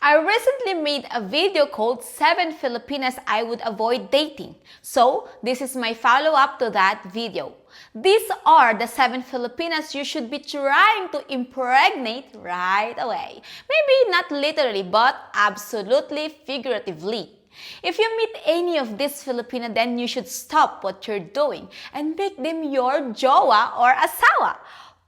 I recently made a video called 7 Filipinas I would avoid dating. So, this is my follow-up to that video. These are the 7 Filipinas you should be trying to impregnate right away. Maybe not literally, but absolutely figuratively. If you meet any of these Filipina, then you should stop what you're doing and make them your jowa or asawa.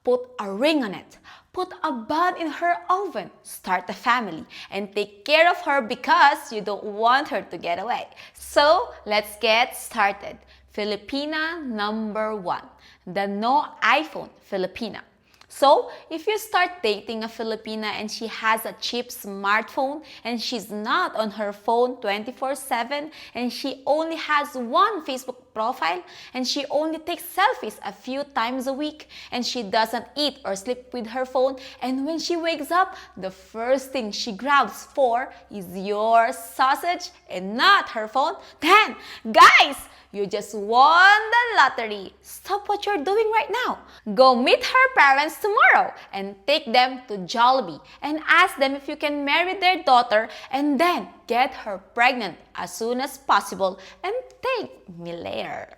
Put a ring on it. Put a bun in her oven, start a family, and take care of her because you don't want her to get away. So, let's get started. Filipina number 1, the no iPhone Filipina. So, if you start dating a Filipina and she has a cheap smartphone and she's not on her phone 24/7 and she only has one Facebook profile and she only takes selfies a few times a week and she doesn't eat or sleep with her phone, and when she wakes up, the first thing she grabs for is your sausage and not her phone, then, guys, you just won the lottery. Stop what you're doing right now. Go meet her parents tomorrow and take them to Jollibee and ask them if you can marry their daughter and then get her pregnant as soon as possible and thank me later.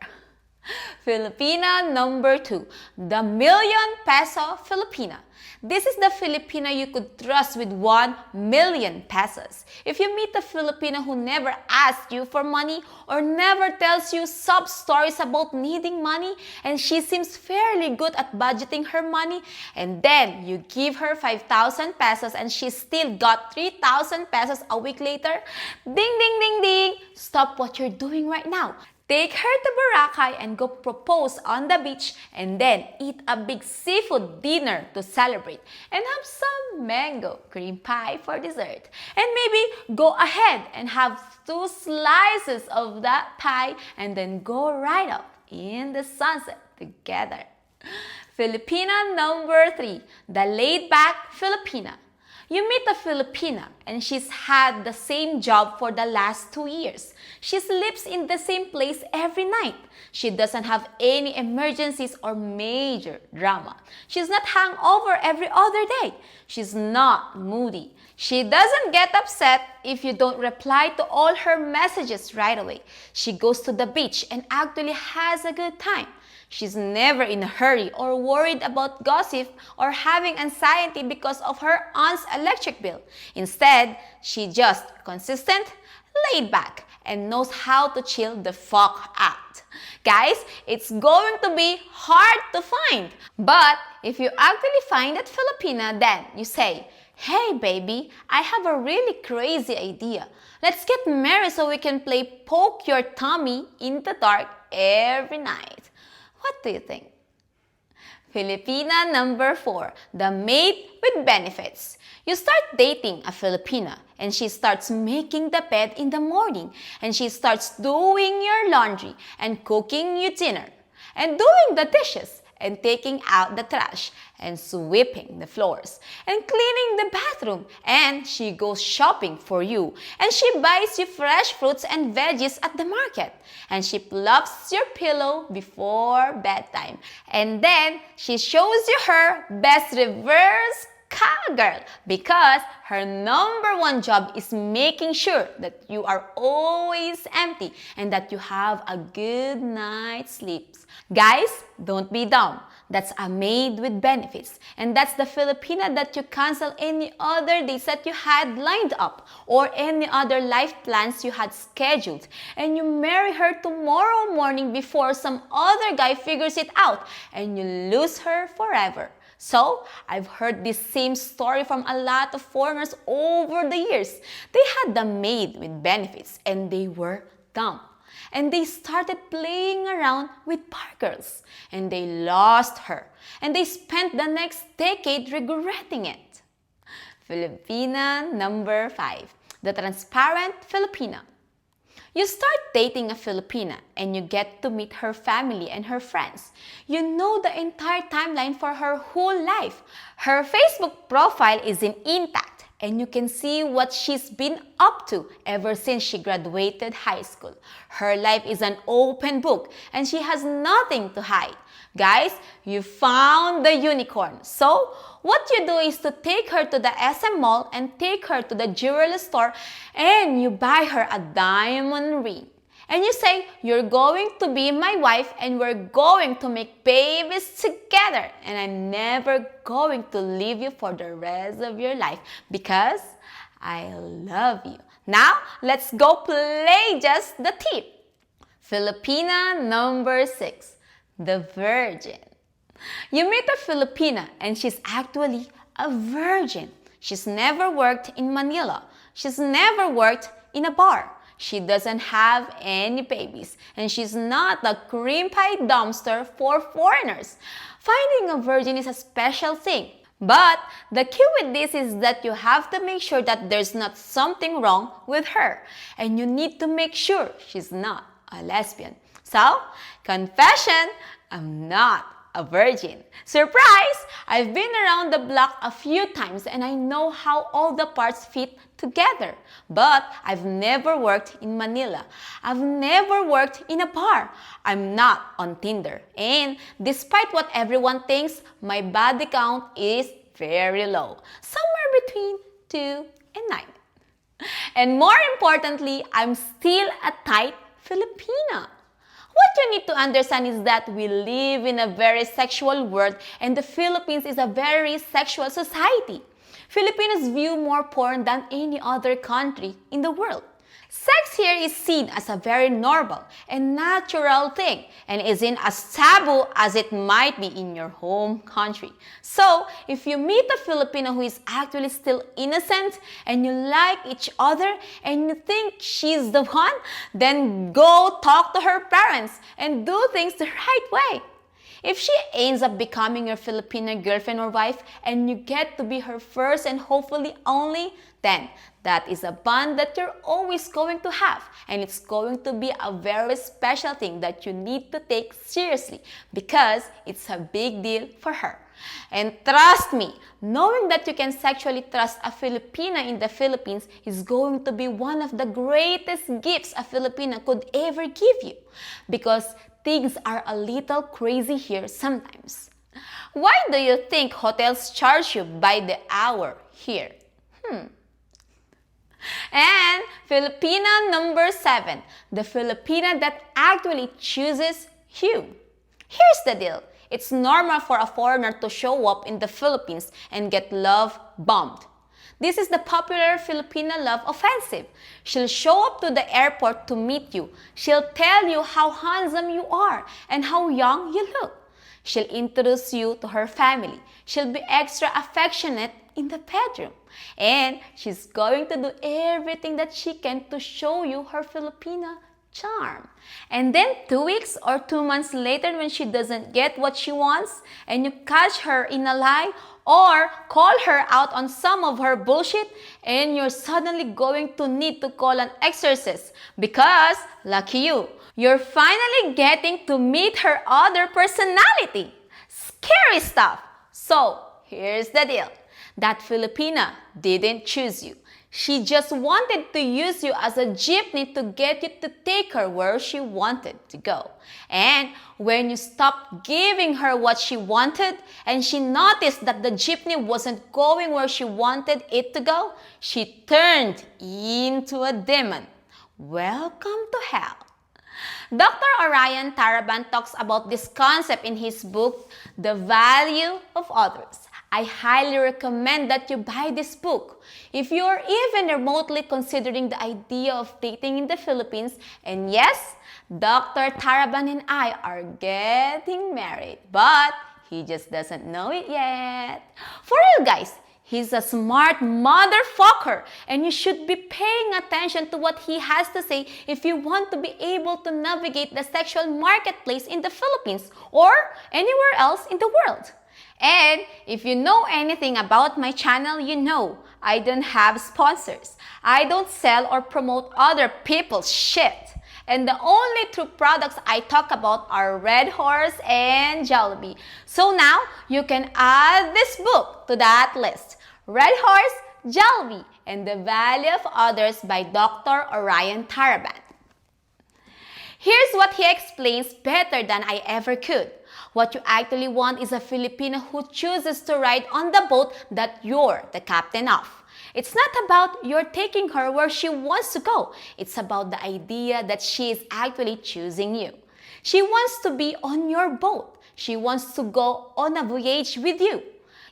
Filipina number 2, the million peso Filipina. This is the Filipina you could trust with 1 million pesos. If you meet a Filipina who never asks you for money or never tells you sob stories about needing money and she seems fairly good at budgeting her money, and then you give her 5,000 pesos and she still got 3,000 pesos a week later, ding ding ding ding, stop what you're doing right now. Take her to Boracay and go propose on the beach and then eat a big seafood dinner to celebrate and have some mango cream pie for dessert. And maybe go ahead and have 2 slices of that pie and then go right up in the sunset together. Filipina number 3, the laid-back Filipina. You meet a Filipina and she's had the same job for the last 2 years. She sleeps in the same place every night. She doesn't have any emergencies or major drama. She's not hungover every other day. She's not moody. She doesn't get upset if you don't reply to all her messages right away. She goes to the beach and actually has a good time. She's never in a hurry or worried about gossip or having anxiety because of her aunt's electric bill. Instead, she's just consistent, laid back, and knows how to chill the fuck out. Guys, it's going to be hard to find. But if you actually find that Filipina, then you say, "Hey baby, I have a really crazy idea. Let's get married so we can play poke your tummy in the dark every night." What do you think? Filipina number 4, the maid with benefits. You start dating a Filipina and she starts making the bed in the morning and she starts doing your laundry and cooking you dinner and doing the dishes and taking out the trash and sweeping the floors and cleaning the bathroom, and she goes shopping for you and she buys you fresh fruits and veggies at the market and she fluffs your pillow before bedtime and then she shows you her best reverse cowgirl because her number 1 job is making sure that you are always empty and that you have a good night's sleep. Guys, don't be dumb. That's a maid with benefits. And that's the Filipina that you cancel any other dates that you had lined up or any other life plans you had scheduled. And you marry her tomorrow morning before some other guy figures it out and you lose her forever. So, I've heard this same story from a lot of foreigners over the years. They had the maid with benefits and they were dumb. And they started playing around with bar girls. And they lost her. And they spent the next decade regretting it. Filipina number 5, the transparent Filipina. You start dating a Filipina and you get to meet her family and her friends. You know the entire timeline for her whole life. Her Facebook profile is intact and you can see what she's been up to ever since she graduated high school. Her life is an open book and she has nothing to hide. Guys, you found the unicorn. So, what you do is to take her to the SM Mall and take her to the jewelry store and you buy her a diamond ring. And you say, you're going to be my wife and we're going to make babies together. And I'm never going to leave you for the rest of your life because I love you. Now, let's go play just the tip. Filipina number 6, the virgin. You meet a Filipina and she's actually a virgin. She's never worked in Manila. She's never worked in a bar. She doesn't have any babies. And she's not a cream pie dumpster for foreigners. Finding a virgin is a special thing. But the key with this is that you have to make sure that there's not something wrong with her. And you need to make sure she's not a lesbian. So, confession, I'm not a virgin. Surprise! I've been around the block a few times and I know how all the parts fit together. But I've never worked in Manila. I've never worked in a bar. I'm not on Tinder. And despite what everyone thinks, my body count is very low. Somewhere between 2 and 9. And more importantly, I'm still a tight Filipina. What you need to understand is that we live in a very sexual world and the Philippines is a very sexual society. Filipinos view more porn than any other country in the world. Sex here is seen as a very normal and natural thing and isn't as taboo as it might be in your home country. So, if you meet a Filipino who is actually still innocent and you like each other and you think she's the one, then go talk to her parents and do things the right way. If she ends up becoming your Filipino girlfriend or wife and you get to be her first and hopefully only, then that is a bond that you're always going to have. And it's going to be a very special thing that you need to take seriously because it's a big deal for her. And trust me, knowing that you can sexually trust a Filipina in the Philippines is going to be one of the greatest gifts a Filipina could ever give you. Because things are a little crazy here sometimes. Why do you think hotels charge you by the hour here? And Filipina number 7, the Filipina that actually chooses you. Here's the deal. It's normal for a foreigner to show up in the Philippines and get love bombed. This is the popular Filipina love offensive. She'll show up to the airport to meet you. She'll tell you how handsome you are and how young you look. She'll introduce you to her family. She'll be extra affectionate in the bedroom. And she's going to do everything that she can to show you her Filipina charm. And then 2 weeks or 2 months later when she doesn't get what she wants and you catch her in a lie or call her out on some of her bullshit and you're suddenly going to need to call an exorcist because, lucky you, you're finally getting to meet her other personality. Scary stuff. So, here's the deal. That Filipina didn't choose you. She just wanted to use you as a jeepney to get you to take her where she wanted to go. And when you stopped giving her what she wanted and she noticed that the jeepney wasn't going where she wanted it to go, she turned into a demon. Welcome to hell. Dr. Orion Taraban talks about this concept in his book, The Value of Others. I highly recommend that you buy this book. If you are even remotely considering the idea of dating in the Philippines, and yes, Dr. Taraban and I are getting married, but he just doesn't know it yet. For real guys, he's a smart motherfucker and you should be paying attention to what he has to say if you want to be able to navigate the sexual marketplace in the Philippines or anywhere else in the world. And if you know anything about my channel, you know I don't have sponsors. I don't sell or promote other people's shit. And the only true products I talk about are Red Horse and Jollibee. So now you can add this book to that list. Red Horse, Jollibee, and The Value of Others by Dr. Orion Taraban. Here's what he explains better than I ever could. What you actually want is a Filipino who chooses to ride on the boat that you're the captain of. It's not about you're taking her where she wants to go. It's about the idea that she is actually choosing you. She wants to be on your boat. She wants to go on a voyage with you.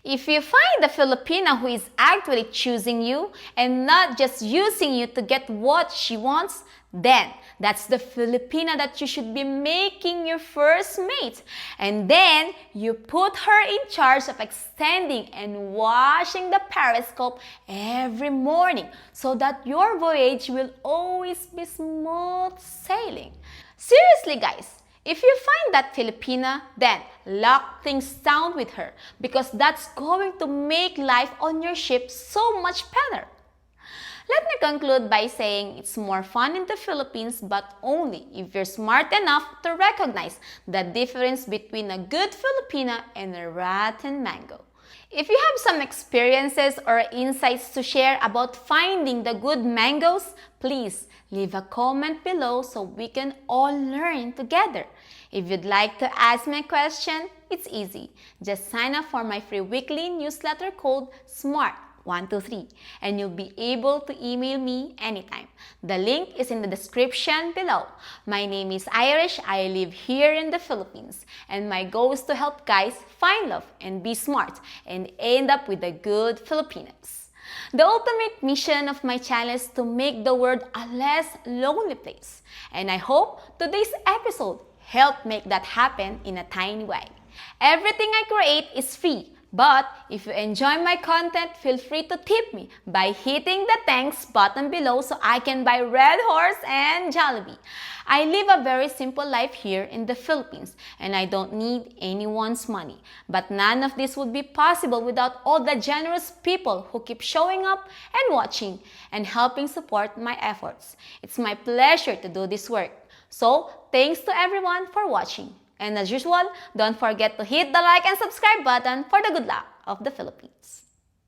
If you find a Filipina who is actually choosing you and not just using you to get what she wants, then that's the Filipina that you should be making your first mate. And then you put her in charge of extending and washing the periscope every morning so that your voyage will always be smooth sailing. Seriously, guys. If you find that Filipina, then lock things down with her because that's going to make life on your ship so much better. Let me conclude by saying it's more fun in the Philippines, but only if you're smart enough to recognize the difference between a good Filipina and a rotten mango. If you have some experiences or insights to share about finding the good mangoes, please leave a comment below so we can all learn together. If you'd like to ask me a question, it's easy. Just sign up for my free weekly newsletter called SMART123 and you'll be able to email me anytime. The link is in the description below. My name is Irish. I live here in the Philippines and my goal is to help guys find love and be smart and end up with the good Filipinos. The ultimate mission of my channel is to make the world a less lonely place. And I hope today's episode helped make that happen in a tiny way. Everything I create is free. But if you enjoy my content, feel free to tip me by hitting the thanks button below so I can buy Red Horse and Jollibee. I live a very simple life here in the Philippines and I don't need anyone's money. But none of this would be possible without all the generous people who keep showing up and watching and helping support my efforts. It's my pleasure to do this work. So, thanks to everyone for watching. And as usual, don't forget to hit the like and subscribe button for the good luck of the Philippines.